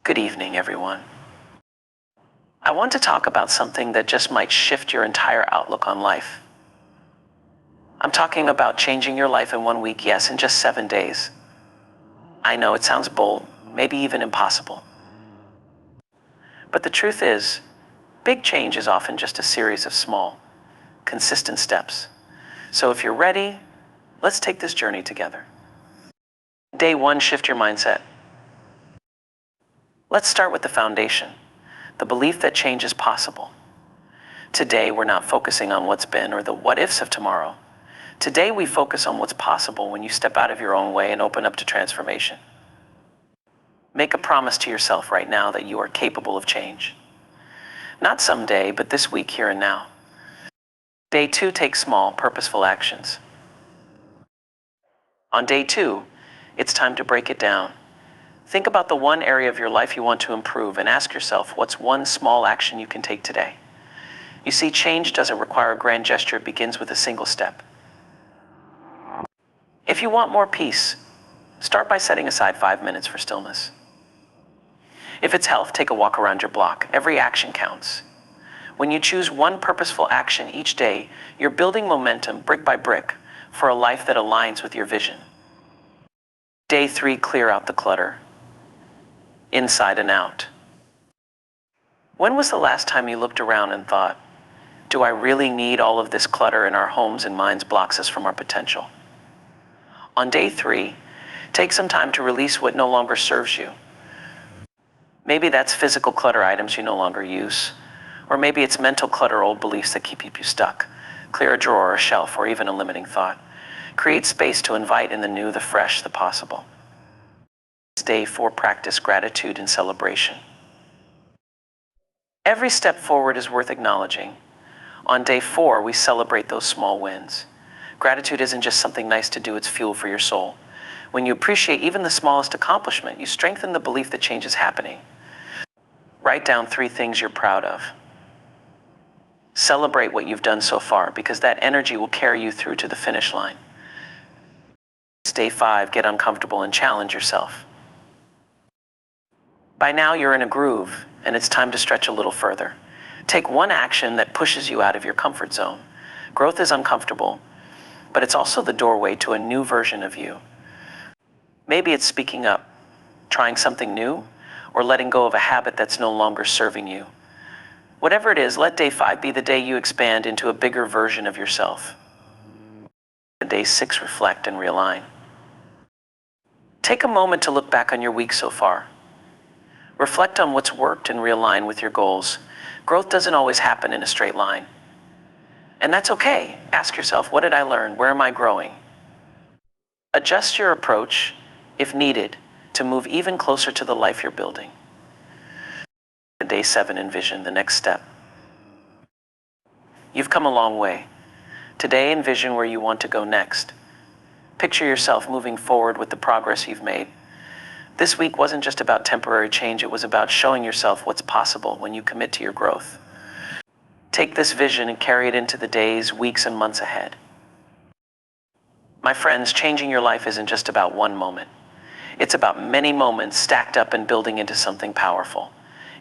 Good evening, everyone. I want to talk about something that just might shift your entire outlook on life. I'm talking about changing your life in 1 week, yes, in just 7 days. I know it sounds bold, maybe even impossible. But the truth is, big change is often just a series of small, consistent steps. So if you're ready, let's take this journey together. Day 1, shift your mindset. Let's start with the foundation, the belief that change is possible. Today, we're not focusing on what's been or the what ifs of tomorrow. Today, we focus on what's possible when you step out of your own way and open up to transformation. Make a promise to yourself right now that you are capable of change. Not someday, but this week, here and now. Day 2, take small, purposeful actions. On day 2, it's time to break it down. Think about the one area of your life you want to improve and ask yourself, what's one small action you can take today? You see, change doesn't require a grand gesture. It begins with a single step. If you want more peace, start by setting aside 5 minutes for stillness. If it's health, take a walk around your block. Every action counts. When you choose one purposeful action each day, you're building momentum brick by brick for a life that aligns with your vision. Day 3, clear out the clutter, inside and out. When was the last time you looked around and thought, do I really need all of this clutter in our homes and minds blocks us from our potential? On day 3, take some time to release what no longer serves you. Maybe that's physical clutter, items you no longer use. Or maybe it's mental clutter, old beliefs that keep you stuck. Clear a drawer or a shelf or even a limiting thought. Create space to invite in the new, the fresh, the possible. Day 4, practice gratitude and celebration. Every step forward is worth acknowledging. On day 4, we celebrate those small wins. Gratitude isn't just something nice to do, it's fuel for your soul. When you appreciate even the smallest accomplishment, you strengthen the belief that change is happening. Write down 3 things you're proud of. Celebrate what you've done so far, because that energy will carry you through to the finish line. Day 5, get uncomfortable and challenge yourself. By now you're in a groove, and it's time to stretch a little further. Take one action that pushes you out of your comfort zone. Growth is uncomfortable, but it's also the doorway to a new version of you. Maybe it's speaking up, trying something new, or letting go of a habit that's no longer serving you. Whatever it is, let day 5 be the day you expand into a bigger version of yourself. Day 6, reflect and realign. Take a moment to look back on your week so far. Reflect on what's worked and realign with your goals. Growth doesn't always happen in a straight line. And that's okay. Ask yourself, what did I learn? Where am I growing? Adjust your approach, if needed, to move even closer to the life you're building. Day 7, envision the next step. You've come a long way. Today, envision where you want to go next. Picture yourself moving forward with the progress you've made. This week wasn't just about temporary change, it was about showing yourself what's possible when you commit to your growth. Take this vision and carry it into the days, weeks, and months ahead. My friends, changing your life isn't just about one moment. It's about many moments stacked up and building into something powerful.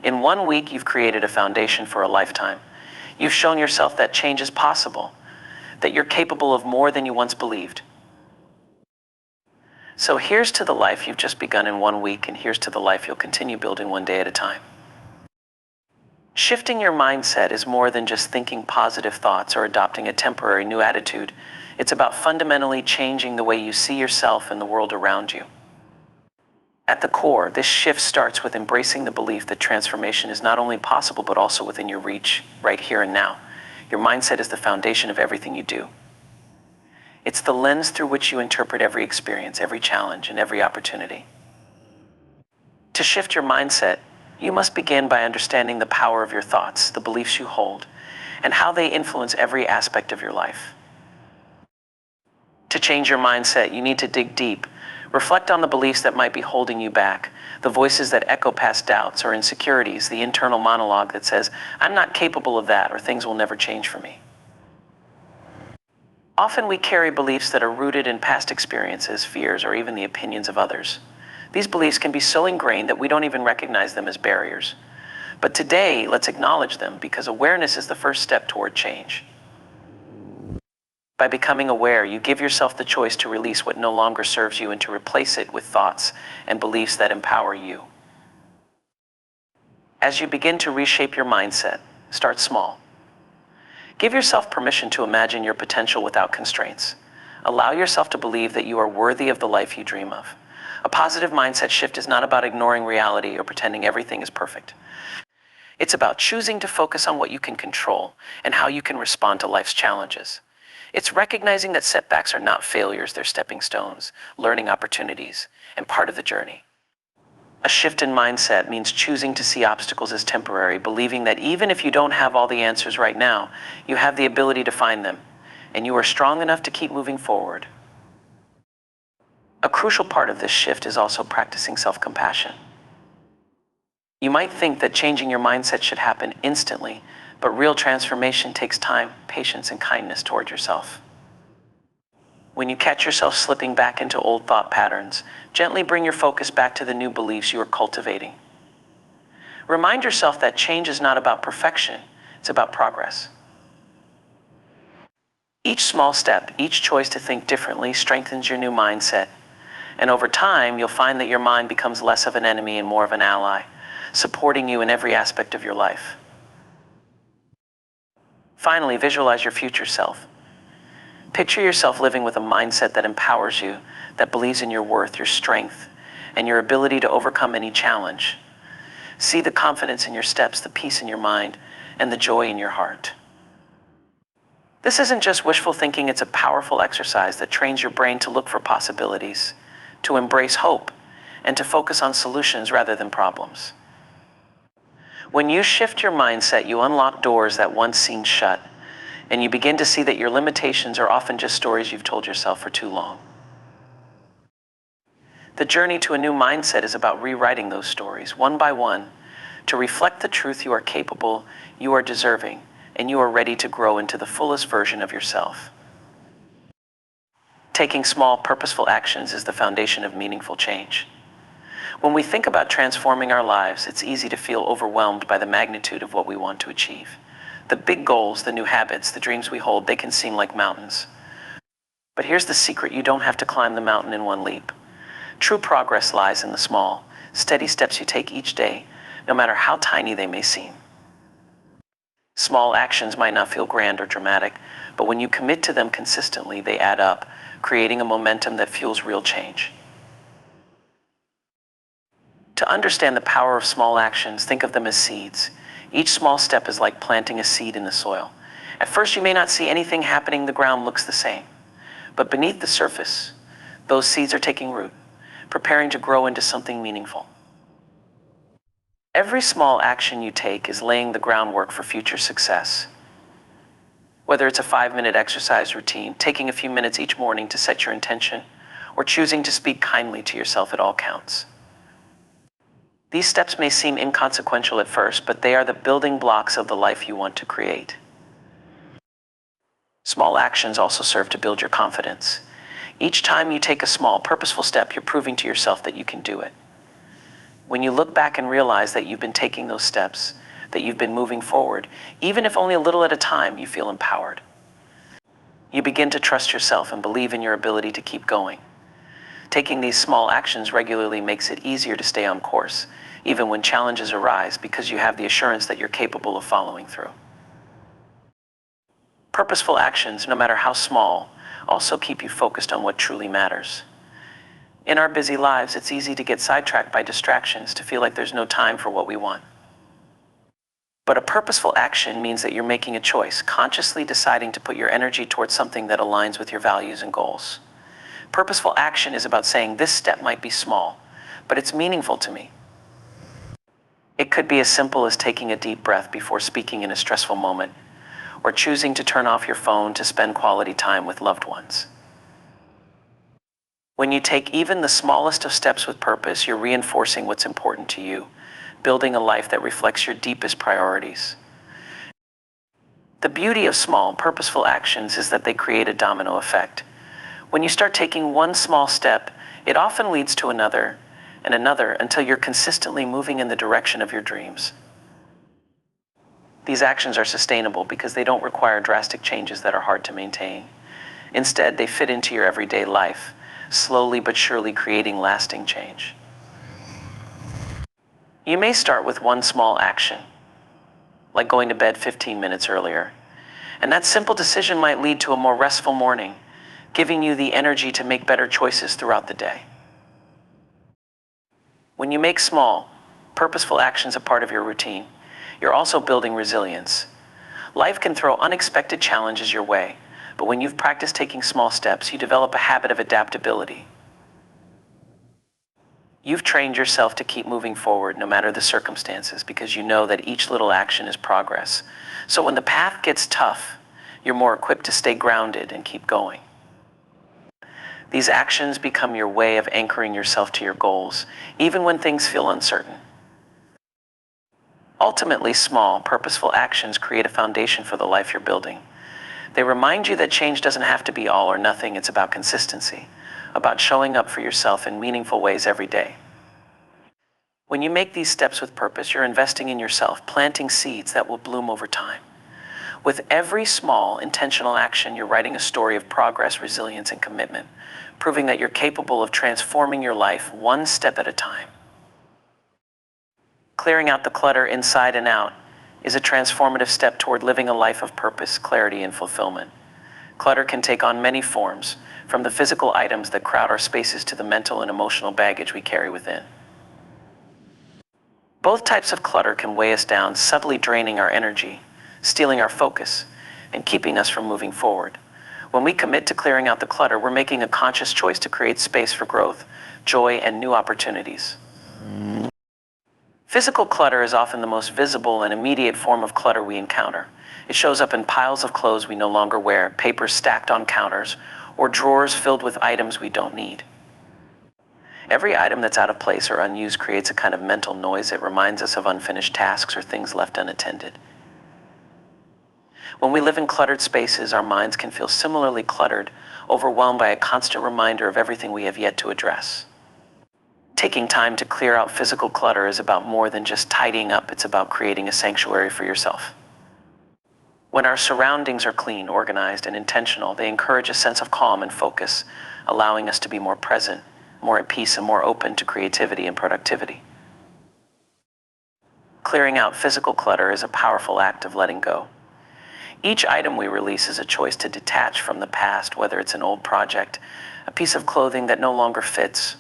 In 1 week, you've created a foundation for a lifetime. You've shown yourself that change is possible, that you're capable of more than you once believed. So here's to the life you've just begun in 1 week, and here's to the life you'll continue building one day at a time. Shifting your mindset is more than just thinking positive thoughts or adopting a temporary new attitude. It's about fundamentally changing the way you see yourself and the world around you. At the core, this shift starts with embracing the belief that transformation is not only possible, but also within your reach, right here and now. Your mindset is the foundation of everything you do. It's the lens through which you interpret every experience, every challenge, and every opportunity. To shift your mindset, you must begin by understanding the power of your thoughts, the beliefs you hold, and how they influence every aspect of your life. To change your mindset, you need to dig deep. Reflect on the beliefs that might be holding you back, the voices that echo past doubts or insecurities, the internal monologue that says, I'm not capable of that, or things will never change for me. Often we carry beliefs that are rooted in past experiences, fears, or even the opinions of others. These beliefs can be so ingrained that we don't even recognize them as barriers. But today, let's acknowledge them because awareness is the first step toward change. By becoming aware, you give yourself the choice to release what no longer serves you and to replace it with thoughts and beliefs that empower you. As you begin to reshape your mindset, start small. Give yourself permission to imagine your potential without constraints. Allow yourself to believe that you are worthy of the life you dream of. A positive mindset shift is not about ignoring reality or pretending everything is perfect. It's about choosing to focus on what you can control and how you can respond to life's challenges. It's recognizing that setbacks are not failures, they're stepping stones, learning opportunities, and part of the journey. A shift in mindset means choosing to see obstacles as temporary, believing that even if you don't have all the answers right now, you have the ability to find them, and you are strong enough to keep moving forward. A crucial part of this shift is also practicing self-compassion. You might think that changing your mindset should happen instantly, but real transformation takes time, patience, and kindness toward yourself. When you catch yourself slipping back into old thought patterns, gently bring your focus back to the new beliefs you are cultivating. Remind yourself that change is not about perfection, it's about progress. Each small step, each choice to think differently strengthens your new mindset. And over time, you'll find that your mind becomes less of an enemy and more of an ally, supporting you in every aspect of your life. Finally, visualize your future self. Picture yourself living with a mindset that empowers you, that believes in your worth, your strength, and your ability to overcome any challenge. See the confidence in your steps, the peace in your mind, and the joy in your heart. This isn't just wishful thinking, it's a powerful exercise that trains your brain to look for possibilities, to embrace hope, and to focus on solutions rather than problems. When you shift your mindset, you unlock doors that once seemed shut, and you begin to see that your limitations are often just stories you've told yourself for too long. The journey to a new mindset is about rewriting those stories, one by one, to reflect the truth you are capable, you are deserving, and you are ready to grow into the fullest version of yourself. Taking small, purposeful actions is the foundation of meaningful change. When we think about transforming our lives, it's easy to feel overwhelmed by the magnitude of what we want to achieve. The big goals, the new habits, the dreams we hold, they can seem like mountains. But here's the secret: you don't have to climb the mountain in one leap. True progress lies in the small, steady steps you take each day, no matter how tiny they may seem. Small actions might not feel grand or dramatic, but when you commit to them consistently, they add up, creating a momentum that fuels real change. To understand the power of small actions, think of them as seeds. Each small step is like planting a seed in the soil. At first, you may not see anything happening, the ground looks the same. But beneath the surface, those seeds are taking root, preparing to grow into something meaningful. Every small action you take is laying the groundwork for future success. Whether it's a 5-minute exercise routine, taking a few minutes each morning to set your intention, or choosing to speak kindly to yourself, it all counts. These steps may seem inconsequential at first, but they are the building blocks of the life you want to create. Small actions also serve to build your confidence. Each time you take a small, purposeful step, you're proving to yourself that you can do it. When you look back and realize that you've been taking those steps, that you've been moving forward, even if only a little at a time, you feel empowered. You begin to trust yourself and believe in your ability to keep going. Taking these small actions regularly makes it easier to stay on course, even when challenges arise, because you have the assurance that you're capable of following through. Purposeful actions, no matter how small, also keep you focused on what truly matters. In our busy lives, it's easy to get sidetracked by distractions, to feel like there's no time for what we want. But a purposeful action means that you're making a choice, consciously deciding to put your energy towards something that aligns with your values and goals. Purposeful action is about saying, this step might be small, but it's meaningful to me. It could be as simple as taking a deep breath before speaking in a stressful moment, or choosing to turn off your phone to spend quality time with loved ones. When you take even the smallest of steps with purpose, you're reinforcing what's important to you, building a life that reflects your deepest priorities. The beauty of small, purposeful actions is that they create a domino effect. When you start taking one small step, it often leads to another, and another until you're consistently moving in the direction of your dreams. These actions are sustainable because they don't require drastic changes that are hard to maintain. Instead, they fit into your everyday life, slowly but surely creating lasting change. You may start with one small action, like going to bed 15 minutes earlier, and that simple decision might lead to a more restful morning, giving you the energy to make better choices throughout the day. When you make small, purposeful actions a part of your routine, you're also building resilience. Life can throw unexpected challenges your way, but when you've practiced taking small steps, you develop a habit of adaptability. You've trained yourself to keep moving forward no matter the circumstances because you know that each little action is progress. So when the path gets tough, you're more equipped to stay grounded and keep going. These actions become your way of anchoring yourself to your goals, even when things feel uncertain. Ultimately, small, purposeful actions create a foundation for the life you're building. They remind you that change doesn't have to be all or nothing. It's about consistency, about showing up for yourself in meaningful ways every day. When you make these steps with purpose, you're investing in yourself, planting seeds that will bloom over time. With every small, intentional action, you're writing a story of progress, resilience, and commitment, proving that you're capable of transforming your life one step at a time. Clearing out the clutter inside and out is a transformative step toward living a life of purpose, clarity, and fulfillment. Clutter can take on many forms, from the physical items that crowd our spaces to the mental and emotional baggage we carry within. Both types of clutter can weigh us down, subtly draining our energy, stealing our focus, and keeping us from moving forward. When we commit to clearing out the clutter, we're making a conscious choice to create space for growth, joy, and new opportunities. Physical clutter is often the most visible and immediate form of clutter we encounter. It shows up in piles of clothes we no longer wear, papers stacked on counters, or drawers filled with items we don't need. Every item that's out of place or unused creates a kind of mental noise that reminds us of unfinished tasks or things left unattended. When we live in cluttered spaces, our minds can feel similarly cluttered, overwhelmed by a constant reminder of everything we have yet to address. Taking time to clear out physical clutter is about more than just tidying up. It's about creating a sanctuary for yourself. When our surroundings are clean, organized, and intentional, they encourage a sense of calm and focus, allowing us to be more present, more at peace, and more open to creativity and productivity. Clearing out physical clutter is a powerful act of letting go. Each item we release is a choice to detach from the past, whether it's an old project, a piece of clothing that no longer fits,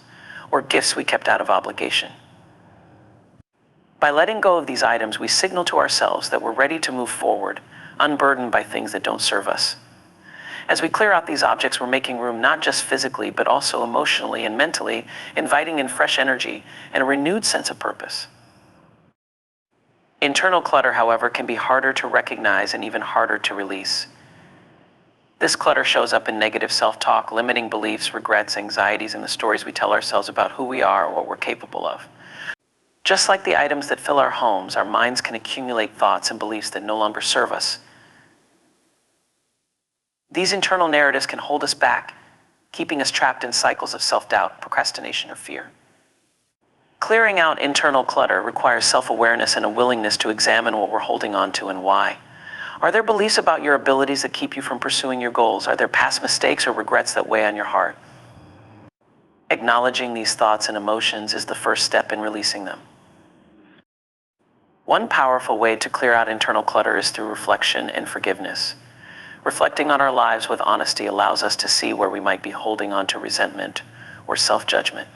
or gifts we kept out of obligation. By letting go of these items, we signal to ourselves that we're ready to move forward, unburdened by things that don't serve us. As we clear out these objects, we're making room not just physically, but also emotionally and mentally, inviting in fresh energy and a renewed sense of purpose. Internal clutter, however, can be harder to recognize and even harder to release. This clutter shows up in negative self-talk, limiting beliefs, regrets, anxieties, and the stories we tell ourselves about who we are or what we're capable of. Just like the items that fill our homes, our minds can accumulate thoughts and beliefs that no longer serve us. These internal narratives can hold us back, keeping us trapped in cycles of self-doubt, procrastination, or fear. Clearing out internal clutter requires self-awareness and a willingness to examine what we're holding on to and why. Are there beliefs about your abilities that keep you from pursuing your goals? Are there past mistakes or regrets that weigh on your heart? Acknowledging these thoughts and emotions is the first step in releasing them. One powerful way to clear out internal clutter is through reflection and forgiveness. Reflecting on our lives with honesty allows us to see where we might be holding on to resentment or self-judgment.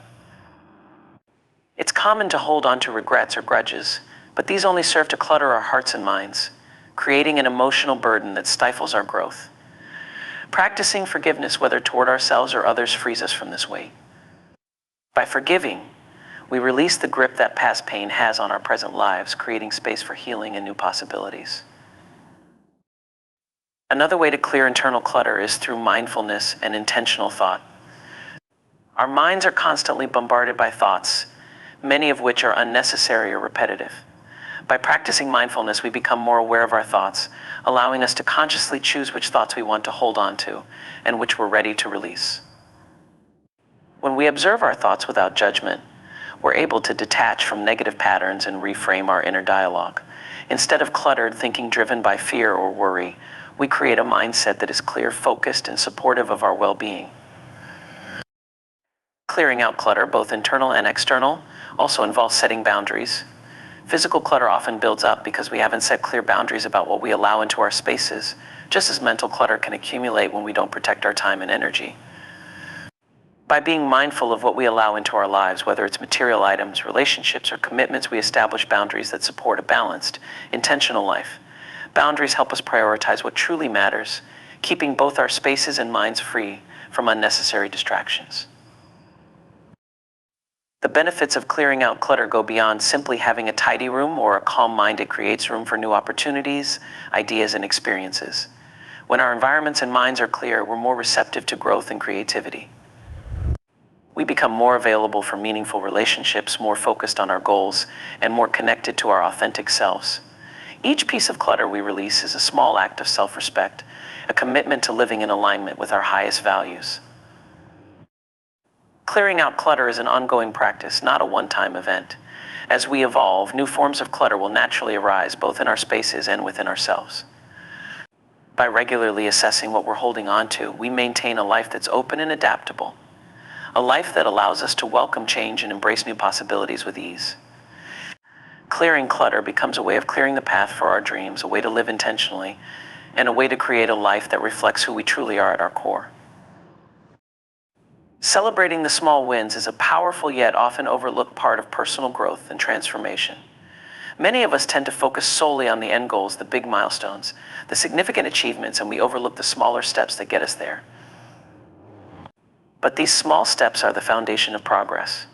It's common to hold on to regrets or grudges, but these only serve to clutter our hearts and minds, creating an emotional burden that stifles our growth. Practicing forgiveness, whether toward ourselves or others, frees us from this weight. By forgiving, we release the grip that past pain has on our present lives, creating space for healing and new possibilities. Another way to clear internal clutter is through mindfulness and intentional thought. Our minds are constantly bombarded by thoughts, many of which are unnecessary or repetitive. By practicing mindfulness, we become more aware of our thoughts, allowing us to consciously choose which thoughts we want to hold on to and which we're ready to release. When we observe our thoughts without judgment, We're able to detach from negative patterns and reframe our inner dialogue. Instead of cluttered thinking driven by fear or worry, we create a mindset that is clear, focused, and supportive of our well-being. Clearing out clutter, both internal and external, also involves setting boundaries. Physical clutter often builds up because we haven't set clear boundaries about what we allow into our spaces, just as mental clutter can accumulate when we don't protect our time and energy. By being mindful of what we allow into our lives, whether it's material items, relationships, or commitments, we establish boundaries that support a balanced, intentional life. Boundaries help us prioritize what truly matters, keeping both our spaces and minds free from unnecessary distractions. The benefits of clearing out clutter go beyond simply having a tidy room or a calm mind. It creates room for new opportunities, ideas, and experiences. When our environments and minds are clear, we're more receptive to growth and creativity. We become more available for meaningful relationships, more focused on our goals, and more connected to our authentic selves. Each piece of clutter we release is a small act of self-respect, a commitment to living in alignment with our highest values. Clearing out clutter is an ongoing practice, not a one-time event. As we evolve, new forms of clutter will naturally arise both in our spaces and within ourselves. By regularly assessing what we're holding on to, we maintain a life that's open and adaptable. A life that allows us to welcome change and embrace new possibilities with ease. Clearing clutter becomes a way of clearing the path for our dreams, a way to live intentionally, and a way to create a life that reflects who we truly are at our core. Celebrating the small wins is a powerful yet often overlooked part of personal growth and transformation. Many of us tend to focus solely on the end goals, the big milestones, the significant achievements, and we overlook the smaller steps that get us there. But these small steps are the foundation of progress.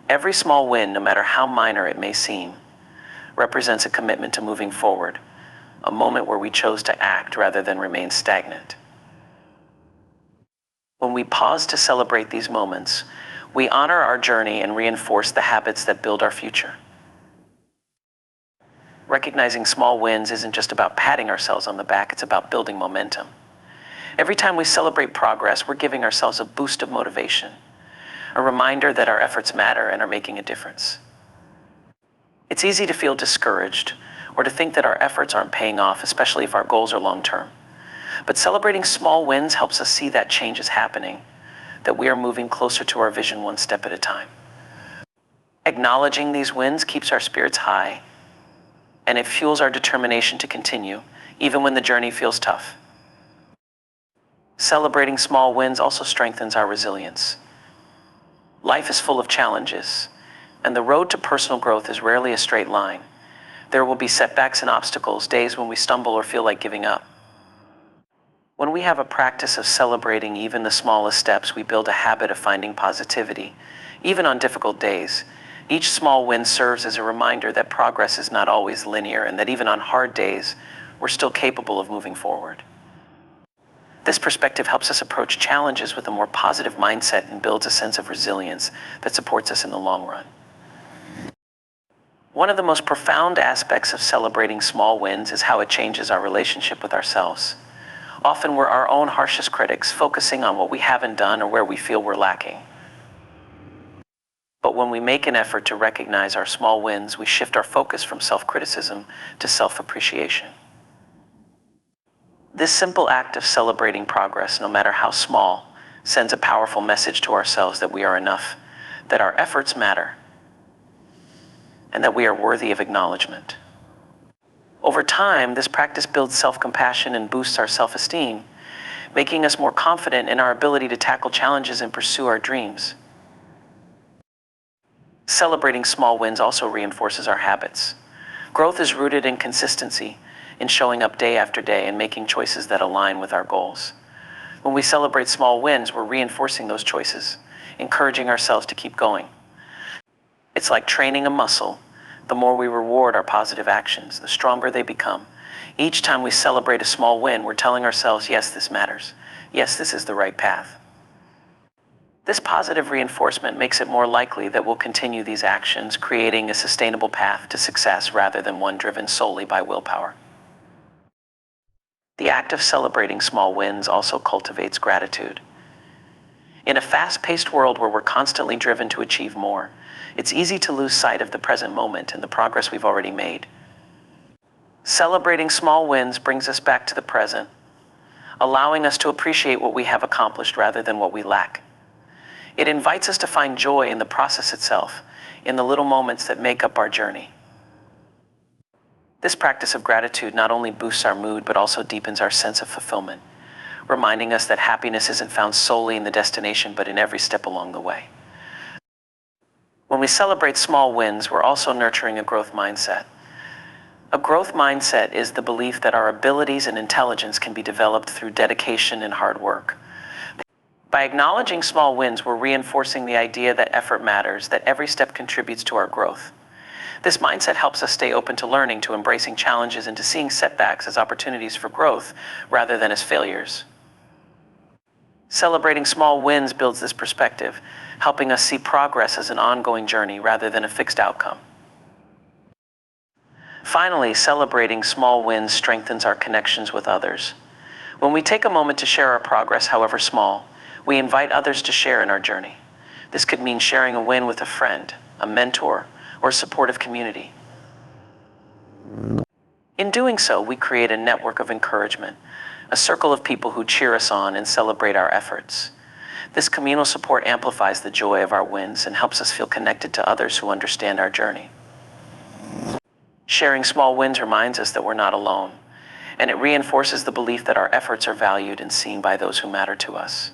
Every small win, no matter how minor it may seem, represents a commitment to moving forward, a moment where we chose to act rather than remain stagnant. When we pause to celebrate these moments, we honor our journey and reinforce the habits that build our future. Recognizing small wins isn't just about patting ourselves on the back, it's about building momentum. Every time we celebrate progress, we're giving ourselves a boost of motivation, a reminder that our efforts matter and are making a difference. It's easy to feel discouraged or to think that our efforts aren't paying off, especially if our goals are long-term. But celebrating small wins helps us see that change is happening, that we are moving closer to our vision one step at a time. Acknowledging these wins keeps our spirits high, and it fuels our determination to continue, even when the journey feels tough. Celebrating small wins also strengthens our resilience. Life is full of challenges, and the road to personal growth is rarely a straight line. There will be setbacks and obstacles, days when we stumble or feel like giving up. When we have a practice of celebrating even the smallest steps, we build a habit of finding positivity, even on difficult days. Each small win serves as a reminder that progress is not always linear and that even on hard days, we're still capable of moving forward. This perspective helps us approach challenges with a more positive mindset and builds a sense of resilience that supports us in the long run. One of the most profound aspects of celebrating small wins is how it changes our relationship with ourselves. Often we're our own harshest critics, focusing on what we haven't done or where we feel we're lacking. But when we make an effort to recognize our small wins, we shift our focus from self-criticism to self-appreciation. This simple act of celebrating progress, no matter how small, sends a powerful message to ourselves that we are enough, that our efforts matter, and that we are worthy of acknowledgement. Over time, this practice builds self-compassion and boosts our self-esteem, making us more confident in our ability to tackle challenges and pursue our dreams. Celebrating small wins also reinforces our habits. Growth is rooted in consistency, in showing up day after day and making choices that align with our goals. When we celebrate small wins, we're reinforcing those choices, encouraging ourselves to keep going. It's like training a muscle. The more we reward our positive actions, the stronger they become. Each time we celebrate a small win, we're telling ourselves, yes, this matters. Yes, this is the right path. This positive reinforcement makes it more likely that we'll continue these actions, creating a sustainable path to success rather than one driven solely by willpower. The act of celebrating small wins also cultivates gratitude. In a fast-paced world where we're constantly driven to achieve more, it's easy to lose sight of the present moment and the progress we've already made. Celebrating small wins brings us back to the present, allowing us to appreciate what we have accomplished rather than what we lack. It invites us to find joy in the process itself, in the little moments that make up our journey. This practice of gratitude not only boosts our mood, but also deepens our sense of fulfillment, reminding us that happiness isn't found solely in the destination, but in every step along the way. When we celebrate small wins, we're also nurturing a growth mindset. A growth mindset is the belief that our abilities and intelligence can be developed through dedication and hard work. By acknowledging small wins, we're reinforcing the idea that effort matters, that every step contributes to our growth. This mindset helps us stay open to learning, to embracing challenges, and to seeing setbacks as opportunities for growth rather than as failures. Celebrating small wins builds this perspective, helping us see progress as an ongoing journey rather than a fixed outcome. Finally, celebrating small wins strengthens our connections with others. When we take a moment to share our progress, however small, we invite others to share in our journey. This could mean sharing a win with a friend, a mentor, or a supportive community. In doing so, we create a network of encouragement, a circle of people who cheer us on and celebrate our efforts. This communal support amplifies the joy of our wins and helps us feel connected to others who understand our journey. Sharing small wins reminds us that we're not alone, and it reinforces the belief that our efforts are valued and seen by those who matter to us.